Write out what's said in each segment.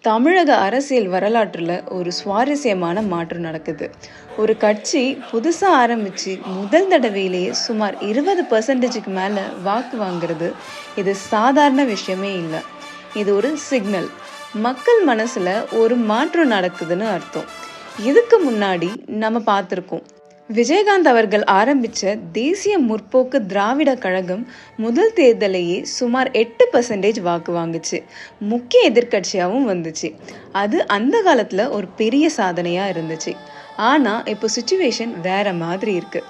தமிழக அரசியல் வரலாற்றில் ஒரு சுவாரஸ்யமான மாற்றம் நடக்குது. ஒரு கட்சி புதுசாக ஆரம்பித்து முதல் தடவையிலேயே சுமார் 20% மேலே வாக்கு வாங்குறது இது சாதாரண விஷயமே இல்லை. இது ஒரு சிக்னல். மக்கள் மனசில் ஒரு மாற்றம் நடக்குதுன்னு அர்த்தம். இதுக்கு முன்னாடி நம்ம பார்த்துருக்கோம், விஜயகாந்த் அவர்கள் ஆரம்பித்த தேசிய முற்போக்கு திராவிட கழகம் முதல் தேர்தலையே சுமார் 8% வாக்கு வாங்குச்சு. முக்கிய எதிர்கட்சியாகவும் வந்துச்சு. அது அந்த காலத்தில் ஒரு பெரிய சாதனையாக இருந்துச்சு. ஆனால் இப்போ சுச்சுவேஷன் வேற மாதிரி இருக்கு.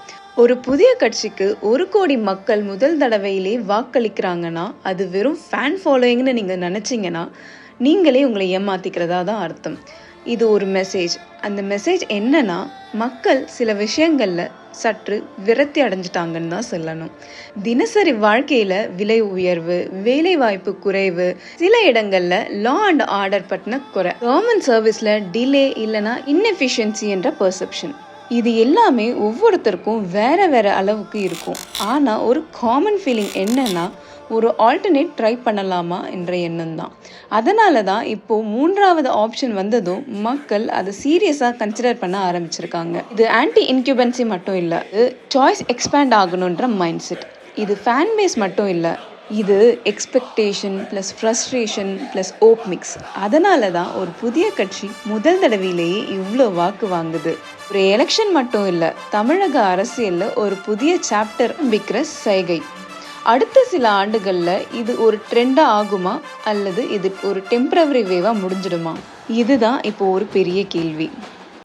ஒரு புதிய கட்சிக்கு 1 கோடி மக்கள் முதல் தடவையிலே வாக்களிக்கிறாங்கன்னா அது வெறும் ஃபேன் ஃபாலோயிங்னு நீங்கள் நினச்சிங்கன்னா நீங்களே உங்களை ஏமாத்திக்கிறதா தான் அர்த்தம். இது ஒரு மெசேஜ். அந்த மெசேஜ் என்னன்னா, மக்கள் சில விஷயங்கள்ல சற்று விரக்தி அடைஞ்சிட்டாங்கன்னு தான் சொல்லணும். தினசரி வாழ்க்கையில விலை உயர்வு, வேலை வாய்ப்பு குறைவு, சில இடங்கள்ல லா அண்ட் ஆர்டர் பற்றின குறை, கவர்மெண்ட் சர்வீஸ்ல டிலே இல்லைனா இன்எஃபிஷியன்சி என்ற பெர்செப்ஷன், இது எல்லாமே ஒவ்வொருத்தருக்கும் வேற வேற அளவுக்கு இருக்கும். ஆனால் ஒரு காமன் ஃபீலிங் என்னன்னா, ஒரு ஆல்டர்னேட் ட்ரை பண்ணலாமா என்ற எண்ணம் தான். அதனால தான் இப்போது 3வது ஆப்ஷன் வந்ததும் மக்கள் அதை சீரியஸாக கன்சிடர் பண்ண ஆரம்பிச்சிருக்காங்க. இது ஆன்டி இன்க்யூபன்சி மட்டும் இல்லை, இது சாய்ஸ் எக்ஸ்பேண்ட் ஆகணுன்ற மைண்ட் செட். இது ஃபேன் பேஸ் மட்டும் இல்லை, இது எக்ஸ்பெக்டேஷன் ப்ளஸ் ஃப்ரஸ்ட்ரேஷன் ப்ளஸ் ஓப் மிக்ஸ். அதனால தான் ஒரு புதிய கட்சி முதல் தடவையிலேயே இவ்வளோ வாக்கு வாங்குது. ஒரு எலெக்ஷன் மட்டும் இல்லை, தமிழக அரசியலில் ஒரு புதிய சாப்டர் விற்கிற சைகை. அடுத்த சில ஆண்டுகளில் இது ஒரு ட்ரெண்டாக ஆகுமா அல்லது இது ஒரு டெம்பரவரி வேவாக முடிஞ்சிடுமா? இதுதான் இப்போ ஒரு பெரிய கேள்வி.